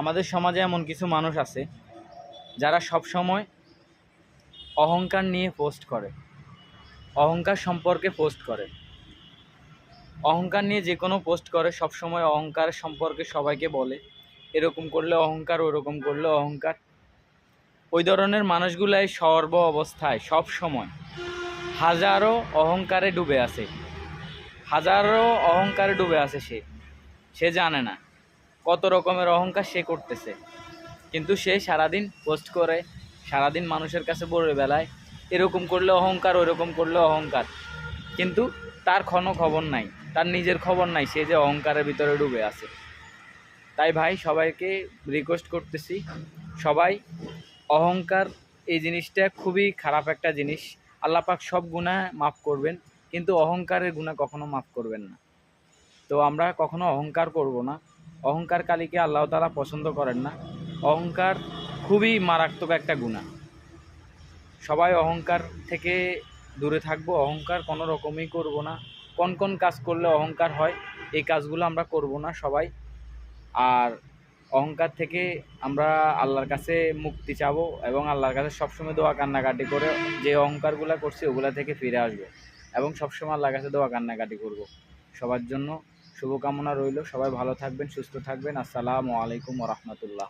আমাদের সমাজে এমন কিছু মানুষ আছে যারা সব সময় অহংকার নিয়ে পোস্ট করে, অহংকার সম্পর্কে পোস্ট করে, অহংকার নিয়ে যে কোনো পোস্ট করে। সব সময় অহংকার সম্পর্কে সবাইকে বলে এরকম করলে অহংকার, ওরকম করলে অহংকার। ওই ধরনের মানুষগুলাই সর্ব অবস্থায় সব সময় হাজারো অহংকারে ডুবে আছে, হাজারো অহংকারে ডুবে আছে। সে জানে না কত রকমের অহংকার সে করতেছে, কিন্তু সে সারাদিন পোস্ট করে, সারাদিন মানুষের কাছে বলে বেলায় এরকম করলে অহংকার, ওইরকম করলে অহংকার। কিন্তু তার কোনো খবর নাই, তার নিজের খবর নাই সে যে অহংকারের ভিতরে ডুবে আছে। তাই ভাই সবাইকে রিকোয়েস্ট করতেছি, সবাই অহংকার এই জিনিসটা খুবই খারাপ একটা জিনিস। আল্লাহ পাক সব গুনাহ মাফ করবেন, কিন্তু অহংকারের গুনাহ কখনো মাফ করবেন না। তো আমরা কখনো অহংকার করব না। অহংকার কালীকে আল্লাহ তাআলা পছন্দ করেন না। অহংকার খুবই মারাত্মক একটা গুনাহ। সবাই অহংকার থেকে দূরে থাকবো, অহংকার কোনো রকমই করব না। কোন কোন কাজ করলে অহংকার হয় এই কাজগুলো আমরা করব না সবাই। আর অহংকার থেকে আমরা আল্লাহর কাছে মুক্তি চাবো এবং আল্লাহর কাছে সবসময় দোয়া কান্নাকাটি করে যে অহংকারগুলো করছি ওগুলা থেকে ফিরে আসবো এবং সবসময় আল্লাহর কাছে দোয়া কান্নাকাটি করব। সবার জন্য শুভকামনা রইল। সবাই ভালো থাকবেন, সুস্থ থাকবেন। আসসালামু আলাইকুম ওয়া রাহমাতুল্লাহ।